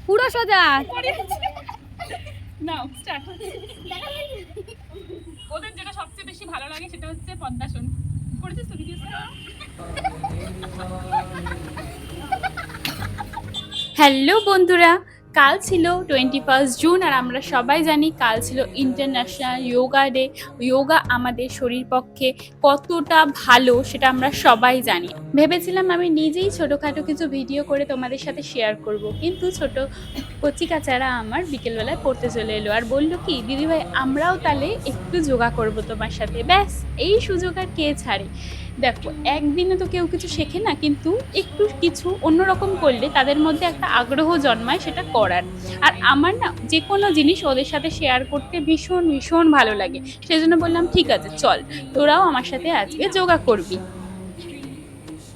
পুরো সোজা। নাও স্টার্ট। ওদের যেটা সবচেয়ে বেশি ভালো লাগে সেটা হচ্ছে পদ্মাসন। করেছিস তো ভিডিও? হ্যালো বন্ধুরা, কাল ছিল 21 জুন আর আমরা সবাই জানি কাল ছিল ইন্টারন্যাশনাল যোগা ডে। যোগা আমাদের শরীর পক্ষে কতটা ভালো সেটা আমরা সবাই জানি। ভেবেছিলাম আমি নিজেই ছোটোখাটো কিছু ভিডিও করে তোমাদের সাথে শেয়ার করব, কিন্তু ছোট কচি কাচারা আমার বিকেলবেলায় পড়তে চলে এলো আর বলল কি, দিদিভাই আমরাও তাহলে একটু যোগা করব তোমার সাথে। ব্যাস, এই সুযোগ আর কে ছাড়ে। দেখো, একদিনে তো কেউ কিছু শেখে না, কিন্তু একটু কিছু অন্যরকম করলে তাদের মধ্যে একটা আগ্রহ জন্মায় সেটা করার। আর আমার না যে কোনো জিনিস ওদের সাথে শেয়ার করতে ভীষণ ভীষণ ভালো লাগে। সেই জন্য বললাম ঠিক আছে চল, তোরাও আমার সাথে আজকে যোগা করবি।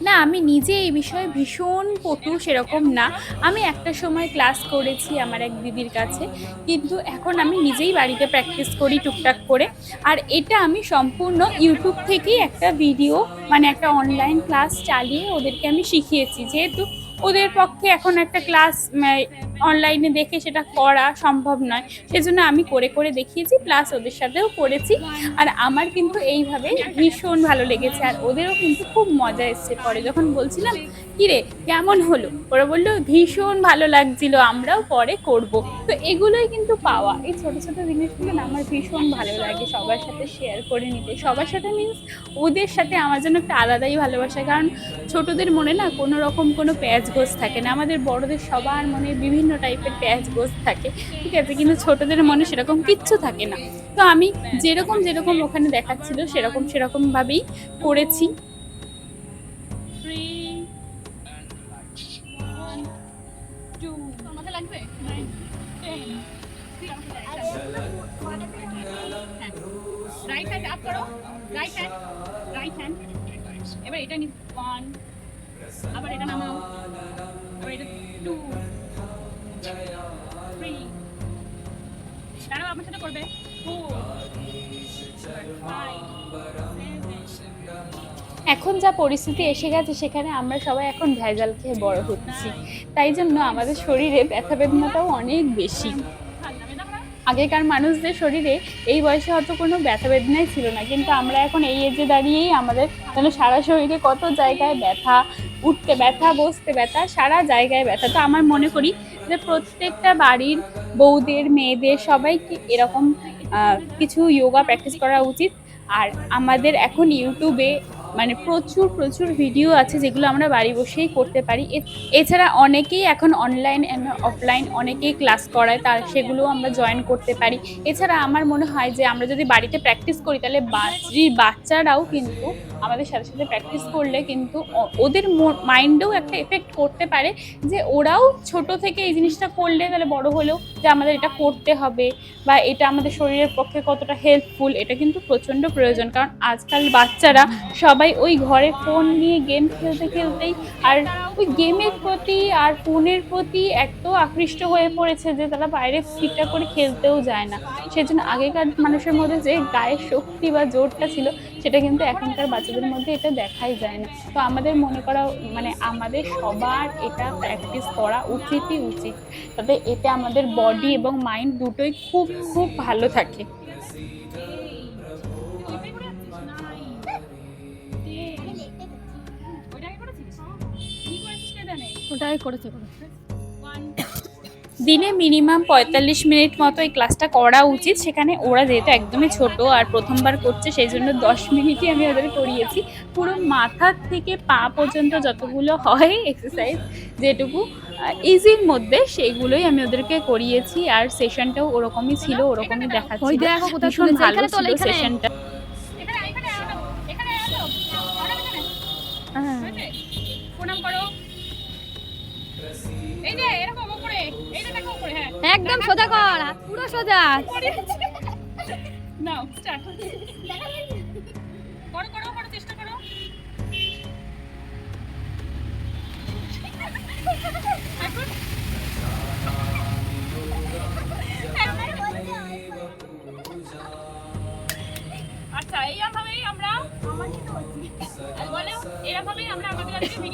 না, আমি নিজে এই বিষয়ে ভীষণ পটু সেরকম না। আমি একটা সময় ক্লাস করেছি আমার এক দিদির কাছে, কিন্তু এখন আমি নিজেই বাড়িতে প্র্যাকটিস করি টুকটাক করে। আর এটা আমি সম্পূর্ণ ইউটিউব থেকেই একটা ভিডিও, মানে একটা অনলাইন ক্লাস চালিয়ে ওদেরকে আমি শিখিয়েছি। যেহেতু ওদের পক্ষে এখন একটা ক্লাস অনলাইনে দেখে সেটা করা সম্ভব নয়, সেজন্য আমি করে করে দেখিয়েছি, প্লাস ওদের সাথেও করেছি। আর আমার কিন্তু এইভাবে ভীষণ ভালো লেগেছে, আর ওদেরও কিন্তু খুব মজা এসছে। পরে যখন বলছিলাম কিরে কেমন হলো, ওরা বললো ভীষণ ভালো লাগছিল, আমরাও পরে করব। তো এগুলোই কিন্তু পাওয়া, এই ছোট ছোট জিনিসগুলো না আমার ভীষণ ভালো লাগে সবার সাথে শেয়ার করে নিতে। সবার সাথে মিন্স ওদের সাথে আমার জন্য একটা আলাদাই ভালোবাসা, কারণ ছোটদের মনে না কোনো রকম কোনো প্যাঁচ গোছ থাকে না। আমাদের বড়দের সবার মনে বিভিন্ন টাইপের প্যাঁচ গোছ থাকে, ঠিক আছে, কিন্তু ছোটদের মনে সেরকম কিচ্ছু থাকে না। তো আমি যেরকম যেরকম ওখানে দেখাচ্ছিল সেরকম সেরকম ভাবেই করেছি। রাইট হ্যান্ড আপ করো, রাইট হ্যান্ড, রাইট হ্যান্ড। এবার এটা নি 1, আবার এটা নামাও, আবার এটা 2, 3, দাঁড়াও আমার সাথে করবে, 4, 5, 7। এখন যা পরিস্থিতি এসে গেছে সেখানে আমরা সবাই এখন ভেজাল খেয়ে বড় হচ্ছি, তাই জন্য আমাদের শরীরে ব্যথা বেদনাটাও অনেক বেশি। আগেকার মানুষদের শরীরে এই বয়সে হয়তো কোনো ব্যথা বেদনাই ছিল না, কিন্তু আমরা এখন এই এজে দাঁড়িয়েই আমাদের যেন সারা শরীরে কত জায়গায় ব্যথা, উঠতে ব্যথা, বসতে ব্যথা, সারা জায়গায় ব্যথা। তো আমার মনে করি যে প্রত্যেকটা বাড়ির বউদের, মেয়েদের সবাইকে এরকম কিছু যোগা প্র্যাকটিস করা উচিত। আর আমাদের এখন ইউটিউবে মানে প্রচুর প্রচুর ভিডিও আছে যেগুলো আমরা বাড়ি বসেই করতে পারি। এছাড়া অনেকেই এখন অনলাইন অ্যান্ড অফলাইন অনেকেই ক্লাস করায়, তার সেগুলোও আমরা জয়েন করতে পারি। এছাড়া আমার মনে হয় যে আমরা যদি বাড়িতে প্র্যাকটিস করি তাহলে বাচ্চারাও কিন্তু আমাদের সাথে সাথে প্র্যাকটিস করলে কিন্তু ওদের মাইন্ডেও একটা এফেক্ট করতে পারে, যে ওরাও ছোট থেকে এই জিনিসটা করলে তাহলে বড় হলেও যে আমাদের এটা করতে হবে বা এটা আমাদের শরীরের পক্ষে কতটা হেল্পফুল, এটা কিন্তু প্রচণ্ড প্রয়োজন। কারণ আজকাল বাচ্চারা সবাই ওই ঘরে ফোন নিয়ে গেম খেলতে খেলতেই আর ওই গেমের প্রতি আর ফোনের প্রতি এত আকৃষ্ট হয়ে পড়েছে যে তারা বাইরে ঠিকঠাক করে খেলতেও যায় না। সেজন্য আগেকার মানুষের মধ্যে যে গায়ের শক্তি বা জোরটা ছিল সেটা কিন্তু এখনকার বাচ্চাদের মধ্যে এটা দেখাই যায় না। তো আমাদের মনে করা মানে আমাদের সবার এটা প্র্যাকটিস করা উচিতই উচিত, তবে এতে আমাদের বডি এবং মাইন্ড দুটোই খুব খুব ভালো থাকে। ওটাই করেছে। দিনে মিনিমাম 45 মিনিট মতো এই ক্লাসটা করা উচিত। সেখানে ওরা যেহেতু একদমই ছোট আর প্রথমবার করছে, সেই জন্য 10 মিনিটই আমি ওদের করিয়েছি। পুরো মাথা থেকে পা পর্যন্ত যতগুলো হয় এক্সারসাইজ, যেটুকু ইজির মধ্যে, সেইগুলোই আমি ওদেরকে করিয়েছি। আর সেশনটাও ওরকমই ছিল, ওরকমই দেখাচ্ছিল, ভীষণ ভালো ছিল সেশনটা। প্রণাম করো, এই যে এরকম উপরে, এইটা দেখো উপরে, হ্যাঁ একদম সোজা কর, পুরো সোজা। নাও স্টার্ট করো, করো করো, চেষ্টা করো। আচ্ছা এইভাবেই আমরা এরকমভাবেই আমরা আমাদের আজকে